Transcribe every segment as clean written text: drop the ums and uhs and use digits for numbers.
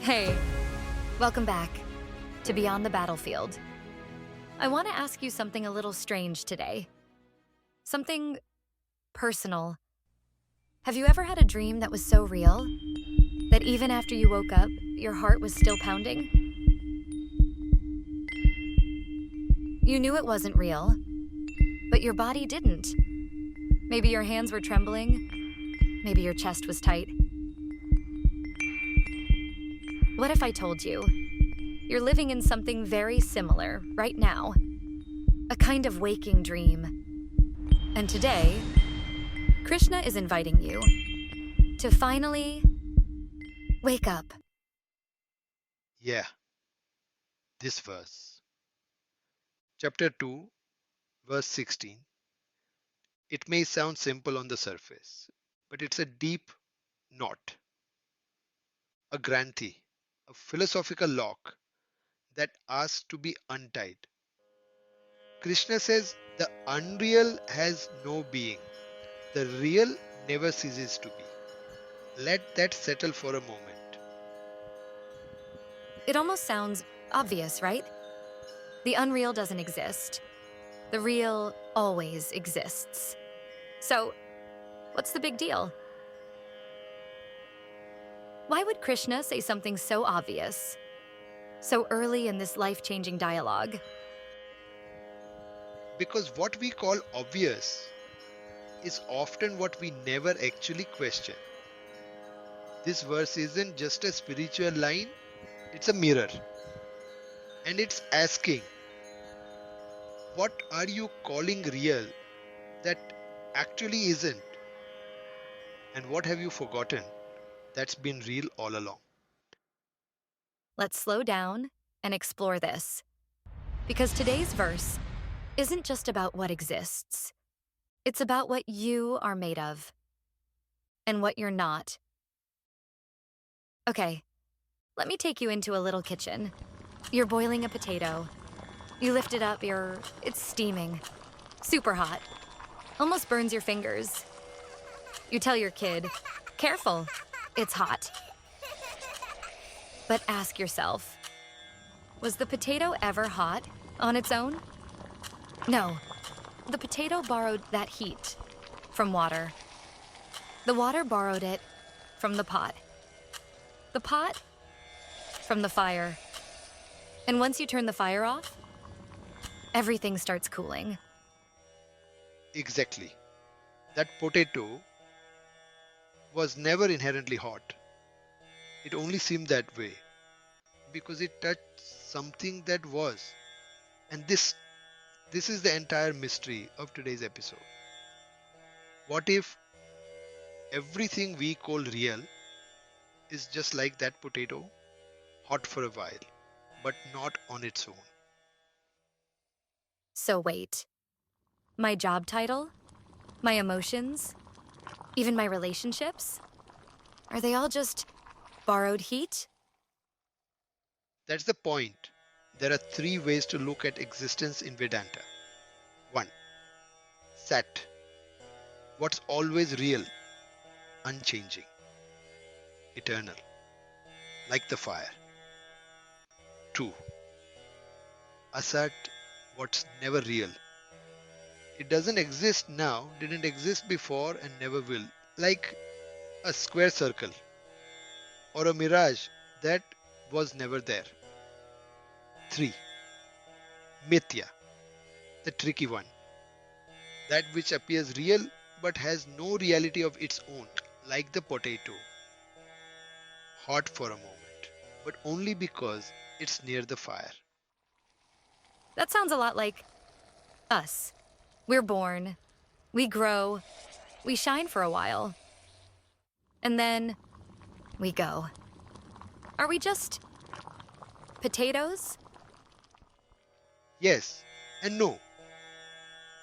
Hey, welcome back to Beyond the Battlefield. I want to ask you something a little strange today. Something personal. Have you ever had a dream that was so real that even after you woke up, your heart was still pounding? You knew it wasn't real, but your body didn't. Maybe your hands were trembling, maybe your chest was tight. What if I told you you're living in something very similar right now? A kind of waking dream. And today, Krishna is inviting you to finally wake up. Yeah, this verse. Chapter 2, verse 16. It may sound simple on the surface, but it's a deep knot, a granthi, a philosophical lock that asks to be untied. Krishna says the unreal has no being, the real never ceases to be. Let that settle for a moment. It almost sounds obvious, right? The unreal doesn't exist. The real always exists. So, what's the big deal? Why would Krishna say something so obvious, so early in this life-changing dialogue? Because what we call obvious is often what we never actually question. This verse isn't just a spiritual line, it's a mirror. And it's asking, what are you calling real that actually isn't? And what have you forgotten that's been real all along? Let's slow down and explore this. Because today's verse isn't just about what exists. It's about what you are made of and what you're not. Okay, let me take you into a little kitchen. You're boiling a potato. You lift it up, it's steaming. Super hot. Almost burns your fingers. You tell your kid, careful, it's hot. But ask yourself, was the potato ever hot on its own? No, the potato borrowed that heat from water. The water borrowed it from the pot. The pot from the fire. And once you turn the fire off, everything starts cooling. Exactly. That potato was never inherently hot. It only seemed that way because it touched something that was. And this is the entire mystery of today's episode. What if everything we call real is just like that potato, hot for a while, but not on its own? So wait, my job title, my emotions, even my relationships, are they all just borrowed heat? That's the point. There are three ways to look at existence in Vedanta. 1. Sat. What's always real, unchanging, eternal, like the fire. 2. Asat. What's never real. It doesn't exist now, didn't exist before, and never will. Like a square circle or a mirage that was never there. 3. Mithya. The tricky one. That which appears real but has no reality of its own, like the potato, hot for a moment, but only because it's near the fire. That sounds a lot like us. We're born, we grow, we shine for a while, and then we go. Are we just potatoes? Yes and no.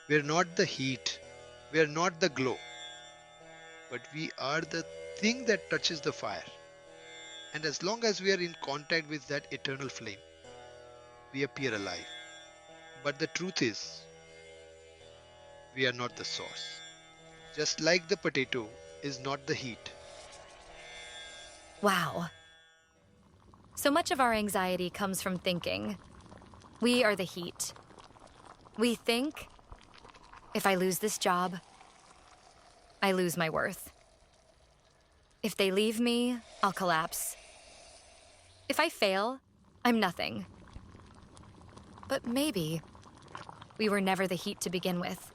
We're not the heat, we're not the glow, but we are the thing that touches the fire. And as long as we are in contact with that eternal flame, we appear alive. But the truth is, we are not the source. Just like the potato is not the heat. Wow. So much of our anxiety comes from thinking. We are the heat. We think, if I lose this job, I lose my worth. If they leave me, I'll collapse. If I fail, I'm nothing. But maybe we were never the heat to begin with.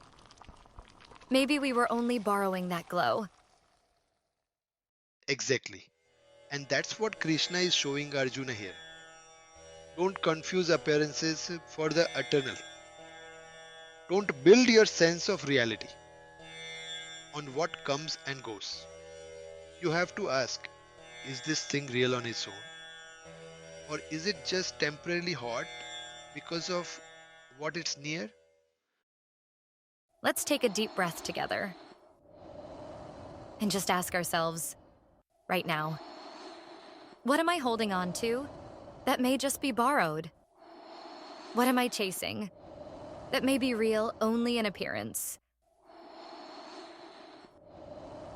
Maybe we were only borrowing that glow. Exactly. And that's what Krishna is showing Arjuna here. Don't confuse appearances for the eternal. Don't build your sense of reality on what comes and goes. You have to ask, is this thing real on its own? Or is it just temporarily hot because of what it's near? Let's take a deep breath together and just ask ourselves, right now, what am I holding on to that may just be borrowed? What am I chasing that may be real only in appearance?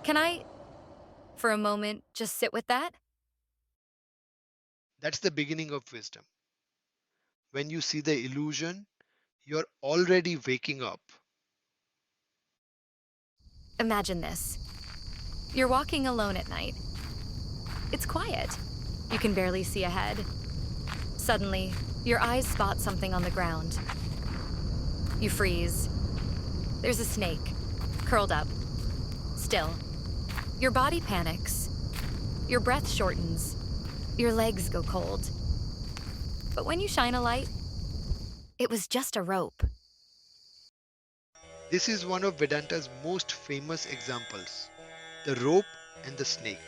Can I, for a moment, just sit with that? That's the beginning of wisdom. When you see the illusion, you're already waking up. Imagine this. You're walking alone at night. It's quiet. You can barely see ahead. Suddenly, your eyes spot something on the ground. You freeze. There's a snake, curled up, still. Your body panics. Your breath shortens. Your legs go cold. But when you shine a light, it was just a rope. This is one of Vedanta's most famous examples, the rope and the snake.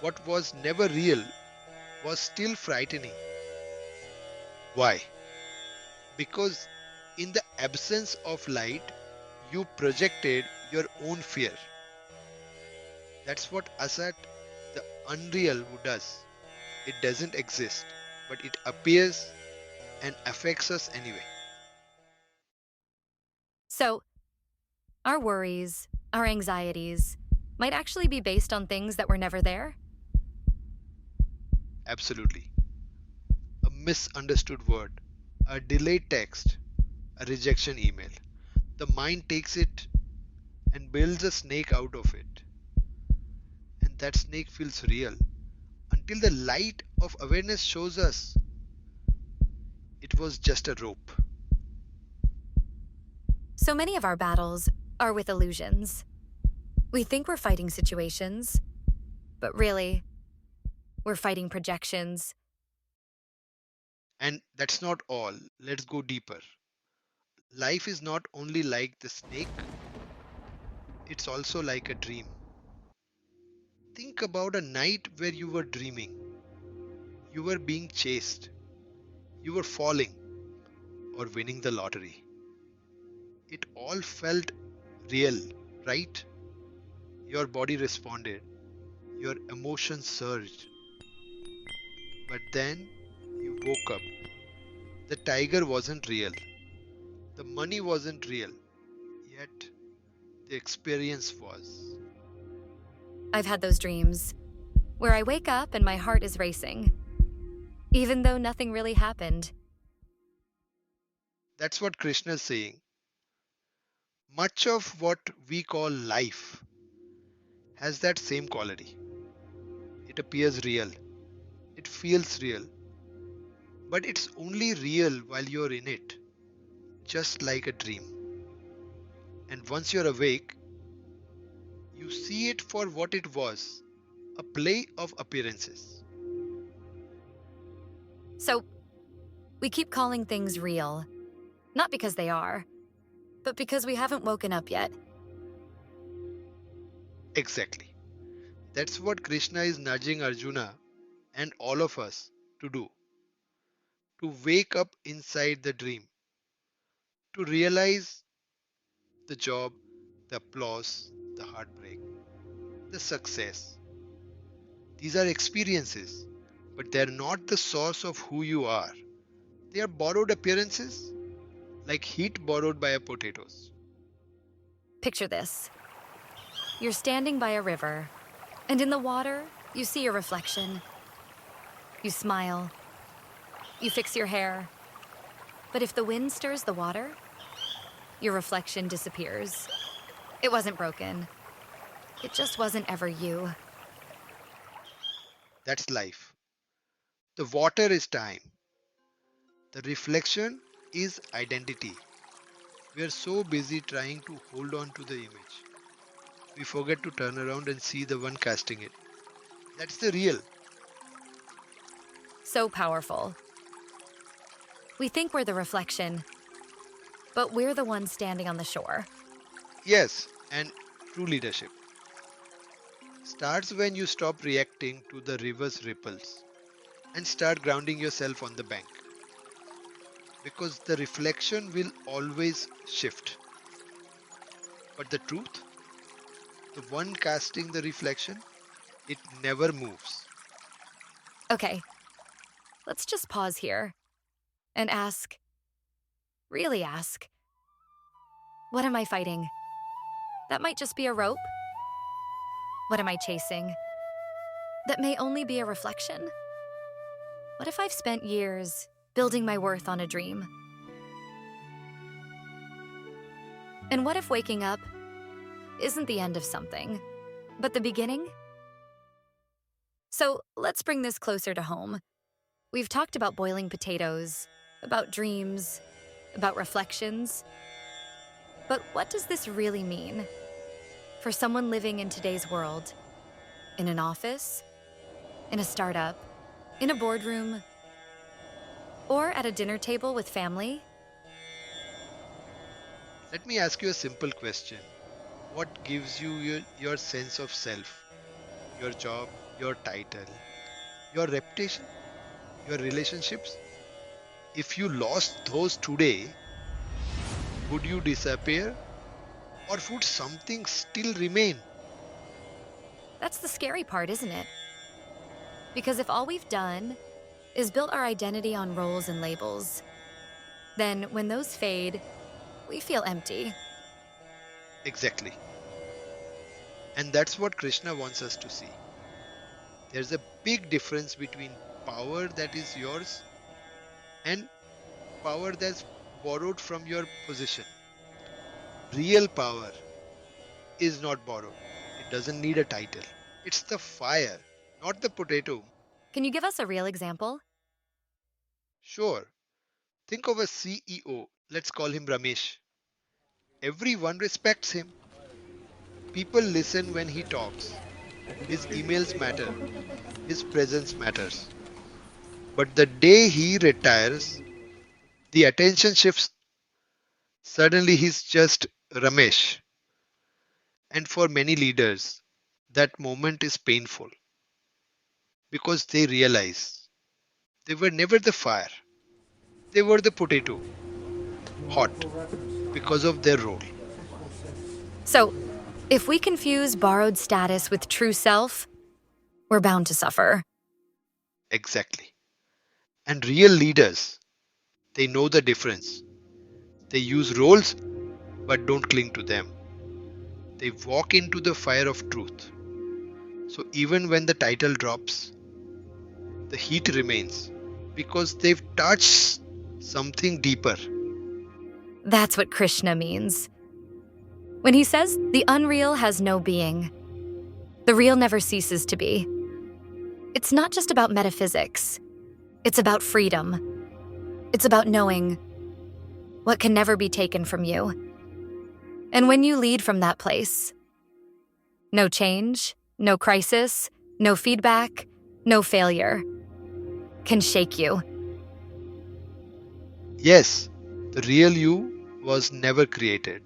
What was never real was still frightening. Why? Because in the absence of light, you projected your own fear. That's what asat, the unreal, does. It doesn't exist, but it appears and affects us anyway. So, our worries, our anxieties, might actually be based on things that were never there? Absolutely. A misunderstood word, a delayed text, a rejection email. The mind takes it and builds a snake out of it. And that snake feels real until the light of awareness shows us it was just a rope. So many of our battles are with illusions. We think we're fighting situations, but really, we're fighting projections. And that's not all. Let's go deeper. Life is not only like the snake, it's also like a dream. Think about a night where you were dreaming, you were being chased, you were falling, or winning the lottery. It all felt real, right? Your body responded, your emotions surged. But then you woke up. The tiger wasn't real, the money wasn't real, yet the experience was. I've had those dreams where I wake up and my heart is racing, even though nothing really happened. That's what Krishna is saying. Much of what we call life has that same quality. It appears real, it feels real, but it's only real while you're in it, just like a dream. And once you're awake, you see it for what it was, a play of appearances. So, we keep calling things real, not because they are, but because we haven't woken up yet. Exactly. That's what Krishna is nudging Arjuna and all of us to do, to wake up inside the dream, to realize the job, the applause, the heartbreak, the success. These are experiences, but they're not the source of who you are. They are borrowed appearances, like heat borrowed by potatoes. Picture this. You're standing by a river, and in the water, you see your reflection. You smile. You fix your hair. But if the wind stirs the water, your reflection disappears. It wasn't broken. It just wasn't ever you. That's life. The water is time. The reflection is identity. We are so busy trying to hold on to the image. We forget to turn around and see the one casting it. That's the real. So powerful. We think we're the reflection, but we're the ones standing on the shore. Yes, and true leadership starts when you stop reacting to the river's ripples and start grounding yourself on the bank. Because the reflection will always shift. But the truth, the one casting the reflection, it never moves. Okay, let's just pause here and ask, really ask, what am I fighting? That might just be a rope. What am I chasing? That may only be a reflection. What if I've spent years building my worth on a dream? And what if waking up isn't the end of something, but the beginning? So let's bring this closer to home. We've talked about boiling potatoes, about dreams, about reflections. But what does this really mean for someone living in today's world? In an office, in a startup, in a boardroom, or at a dinner table with family? Let me ask you a simple question. What gives you your sense of self? Your job, your title, your reputation, your relationships? If you lost those today, would you disappear or would something still remain? That's the scary part, isn't it? Because if all we've done is built our identity on roles and labels, then when those fade, we feel empty. Exactly. And that's what Krishna wants us to see. There's a big difference between power that is yours and power that's borrowed from your position. Real power is not borrowed. It doesn't need a title. It's the fire, not the potato. Can you give us a real example? Sure, think of a CEO. Let's call him Ramesh. Everyone respects him. People listen when he talks. His emails matter. His presence matters. But the day he retires, the attention shifts. Suddenly he's just Ramesh. And for many leaders, that moment is painful because they realize they were never the fire. They were the potato, hot because of their role. So, if we confuse borrowed status with true self, we're bound to suffer. Exactly. And real leaders, they know the difference. They use roles but don't cling to them. They walk into the fire of truth. So even when the title drops, the heat remains because they've touched something deeper. That's what Krishna means. When he says the unreal has no being, the real never ceases to be. It's not just about metaphysics. It's about freedom. It's about knowing what can never be taken from you. And when you lead from that place, no change, no crisis, no feedback, no failure can shake you. Yes, the real you was never created,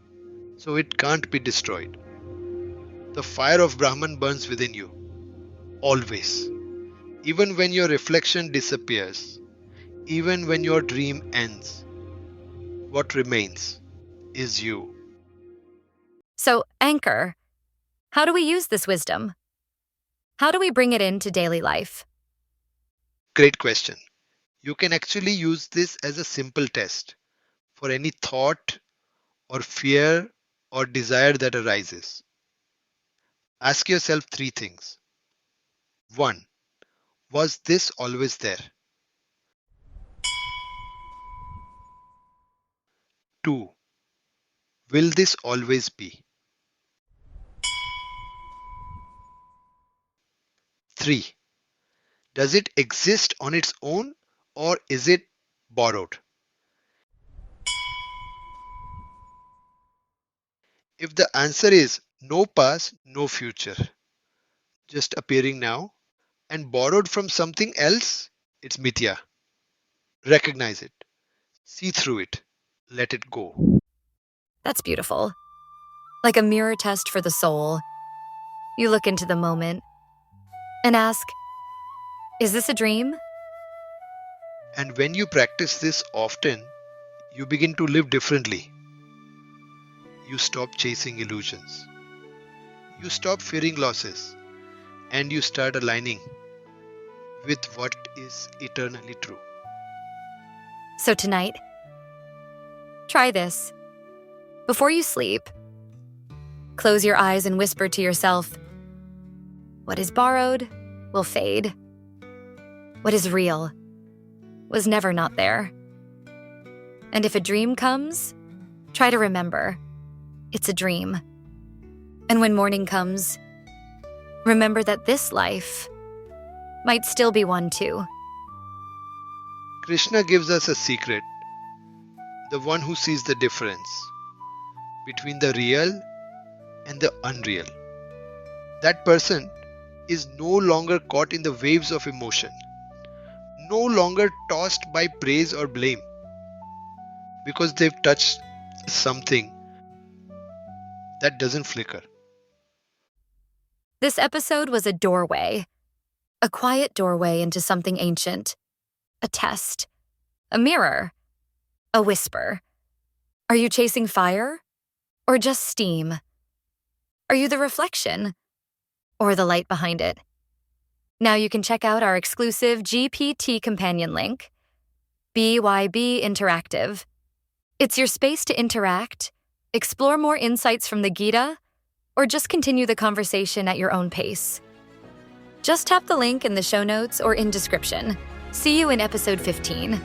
so it can't be destroyed. The fire of Brahman burns within you, always. Even when your reflection disappears, even when your dream ends, what remains is you. So, anchor, how do we use this wisdom? How do we bring it into daily life? Great question. You can actually use this as a simple test for any thought or fear or desire that arises. Ask yourself three things. 1. Was this always there? 2. Will this always be? 3. Does it exist on its own or is it borrowed? If the answer is no past, no future, just appearing now, and borrowed from something else, it's mithya. Recognize it, see through it, let it go. That's beautiful. Like a mirror test for the soul. You look into the moment and ask, is this a dream? And when you practice this often, you begin to live differently. You stop chasing illusions. You stop fearing losses. And you start aligning with what is eternally true. So tonight, try this. Before you sleep, close your eyes and whisper to yourself, what is borrowed will fade. What is real was never not there. And if a dream comes, try to remember it's a dream. And when morning comes, remember that this life might still be one too. Krishna gives us a secret, the one who sees the difference between the real and the unreal. That person is no longer caught in the waves of emotion, no longer tossed by praise or blame, because they've touched something that doesn't flicker. This episode was a doorway, a quiet doorway into something ancient, a test, a mirror, a whisper. Are you chasing fire or just steam? Are you the reflection or the light behind it? Now you can check out our exclusive GPT companion link, BYB Interactive. It's your space to interact, explore more insights from the Gita, or just continue the conversation at your own pace. Just tap the link in the show notes or in description. See you in episode 15.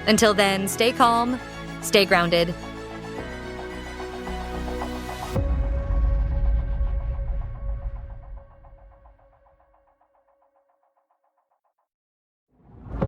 Until then, stay calm, stay grounded,